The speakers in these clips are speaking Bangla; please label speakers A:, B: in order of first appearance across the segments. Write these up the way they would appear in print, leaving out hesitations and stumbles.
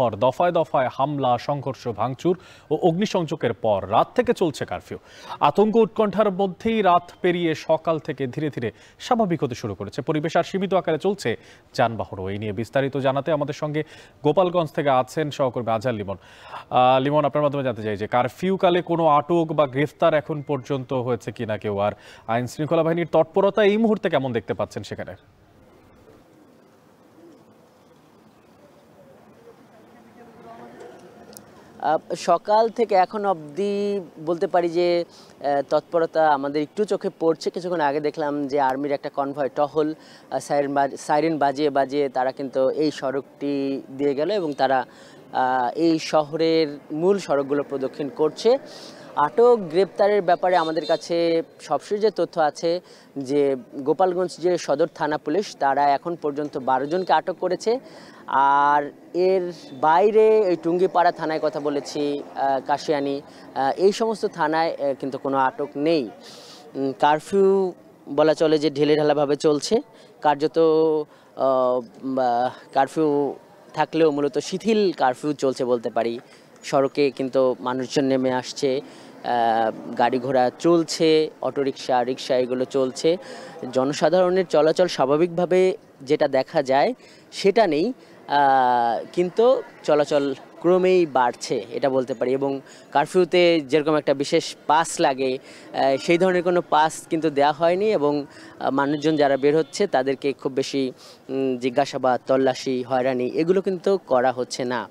A: পর দফায় দফায় হামলা, সংঘর্ষ, ভাঙচুর ও অগ্নিসংযোগের পর রাত থেকে চলছে কারফিউ। আতঙ্ক উৎকণ্ঠার মধ্যেই রাত পেরিয়ে সকাল থেকে ধীরে ধীরে স্বাভাবিক হতে শুরু করেছে পরিবেশ, আর সীমিত আকারে চলছে যানবাহনও। এই নিয়ে বিস্তারিত জানাতে আমাদের সঙ্গে গোপালগঞ্জ থেকে আছেন সহকর্মী আজহার লিমন। লিমন, আপনার মাধ্যমে জানতে চাই যে কারফিউ কালে কোনো আটক বা গ্রেফতার এখন পর্যন্ত হয়েছে কিনা কেউ, আর আইন শৃঙ্খলা বাহিনীর তৎপরতা এই মুহূর্তে কেমন দেখতে পাচ্ছেন সেখানে?
B: সকাল থেকে এখন অবধি বলতে পারি যে তৎপরতা আমাদের একটু চোখে পড়ছে। কিছুক্ষণ আগে দেখলাম যে আর্মির একটা কনভয় টহল সাইরেন বাজিয়ে বাজিয়ে তারা কিন্তু এই সড়কটি দিয়ে গেল এবং তারা এই শহরের মূল সড়কগুলো প্রদক্ষিণ করছে। আটক গ্রেপ্তারের ব্যাপারে আমাদের কাছে সবশেষ যে তথ্য আছে যে গোপালগঞ্জ যে সদর থানা পুলিশ তারা এখন পর্যন্ত 12 জনকে আটক করেছে। আর এর বাইরে এই টুঙ্গিপাড়া থানায় কথা বলেছি, কাশিয়ানী, এই সমস্ত থানায় কিন্তু কোনো আটক নেই। কারফিউ বলা চলে যে ঢিলেঢালাভাবে চলছে। কার্যত কারফিউ থাকলেও মূলত শিথিল কারফিউ চলছে বলতে পারি। সড়কে কিন্তু মানুষজন নেমে আসছে, গাড়ি ঘোড়া চলছে, অটোরিকশা, রিক্সা এগুলো চলছে। জনসাধারণের চলাচল স্বাভাবিকভাবে যেটা দেখা যায় সেটা নেই, কিন্তু চলাচল ক্রমেই বাড়ছে এটা বলতে পারি। এবং কারফিউতে যেরকম একটা বিশেষ পাস লাগে সেই ধরনের কোনো পাস কিন্তু দেওয়া হয়নি এবং মানুষজন যারা বের হচ্ছে তাদেরকে খুব বেশি জিজ্ঞাসাবাদ, তল্লাশি, হয়রানি এগুলো কিন্তু করা হচ্ছে না।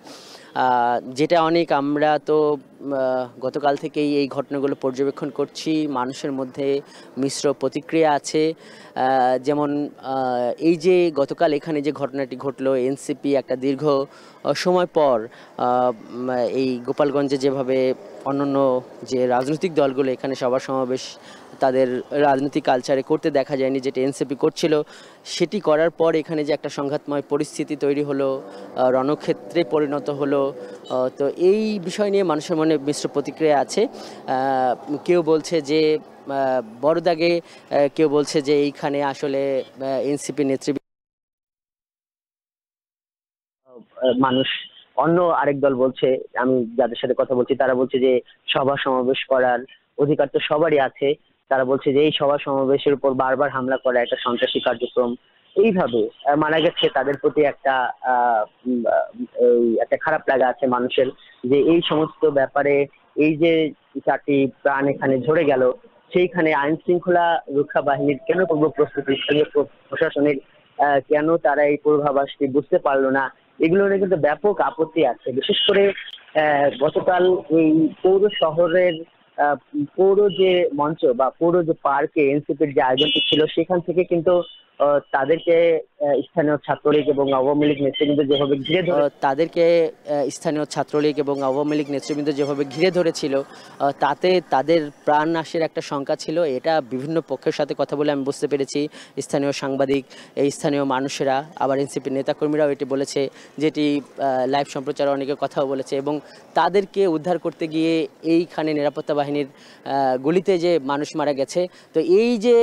B: যেটা অনেক আমরা তো গতকাল থেকেই এই ঘটনাগুলো পর্যবেক্ষণ করছি। মানুষের মধ্যে মিশ্র প্রতিক্রিয়া আছে। যেমন এই যে গতকাল এখানে যে ঘটনাটি ঘটলো, এনসিপি একটা দীর্ঘ সময় পর এই গোপালগঞ্জে যেভাবে অন্যান্য যে রাজনৈতিক দলগুলো এখানে সভা সমাবেশ তাদের রাজনৈতিক কালচারে করতে দেখা যায়নি, যেটা এনসিপি করছিল, সেটি করার পর এখানে যে একটা সংঘাতময় পরিস্থিতি তৈরি হলো, রণক্ষেত্রে পরিণত হলো। তো এই বিষয় নিয়ে মানুষের মনে মিশ্র প্রতিক্রিয়া আছে। কেউ বলছে যে বড় দাগে, কেউ বলছে যে এইখানে আসলে এনসিপি নেতৃবৃন্দ মানুষ, অন্য আরেক দল বলছে, আমি যাদের সাথে কথা বলছি তারা বলছে যে সভা সমাবেশ করার অধিকার তো সবারই আছে। তারা বলছে যে এই সভা সমাবেশের উপর বারবার হামলা করা একটা সন্ত্রাসী কার্যক্রম। এইভাবে মারা গেছে, তাদের প্রতি একটা একটা খারাপ লাগা আছে মানুষের, যে এই সমস্ত ব্যাপারে এই যে 4টি প্রাণ এখানে ঝরে গেল, সেইখানে আইন শৃঙ্খলা রক্ষা বাহিনীর কেন পূর্ব প্রস্তুতি, স্থানীয় প্রশাসনের কেন তারা এই পূর্বাভাসটি বুঝতে পারলো না, এগুলো নিয়ে কিন্তু ব্যাপক আপত্তি আছে। বিশেষ করে গতকাল এই পৌর শহরের পৌর যে মঞ্চ বা পৌর যে পার্কে এনসিপির যে আয়োজনটি ছিল, সেখান থেকে কিন্তু তাদেরকে স্থানীয় ছাত্রলীগ এবং আওয়ামী লীগ নেতৃবৃন্দ যেভাবে ঘিরে ধরেছিল, তাতে তাদের প্রাণ নাশের একটা শঙ্কা ছিল। এটা বিভিন্ন পক্ষের সাথে কথা বলে আমি বুঝতে পেরেছি। স্থানীয় সাংবাদিক, এই স্থানীয় মানুষেরা, আবার এনসিপির নেতাকর্মীরাও এটি বলেছে, যেটি লাইভ সম্প্রচারে অনেকে কথাও বলেছে। এবং তাদেরকে উদ্ধার করতে গিয়ে এইখানে নিরাপত্তা বাহিনীর গুলিতে যে মানুষ মারা গেছে, তো এই যে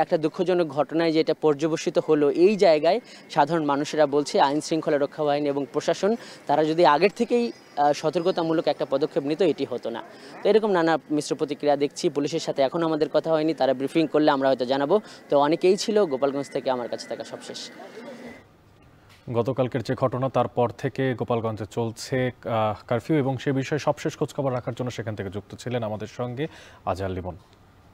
B: একটা দুঃখজনক ঘটনায় যেটা পর্যবসিত হলো, এই জায়গায় সাধারণ মানুষেরা বলছে আইন শৃঙ্খলা রক্ষা বাহিনী এবং প্রশাসন তারা যদি আগের থেকেই সতর্কতামূলক একটা পদক্ষেপ নিত, এটি হতো না। তো এরকম নানা মিশ্র প্রতিক্রিয়া দেখছি। পুলিশের সাথে এখনও আমাদের কথা হয়নি, তারা ব্রিফিং করলে আমরা হয়তো জানাবো। তো অনেকেই ছিল গোপালগঞ্জ থেকে আমার কাছে থাকা সবশেষ।
A: গতকালকের যে ঘটনা, তারপর থেকে গোপালগঞ্জে চলছে কারফিউ এবং সে বিষয়ে সবশেষ খোঁজখবর রাখার জন্য সেখান থেকে যুক্ত ছিলেন আমাদের সঙ্গে আজহার লিমন।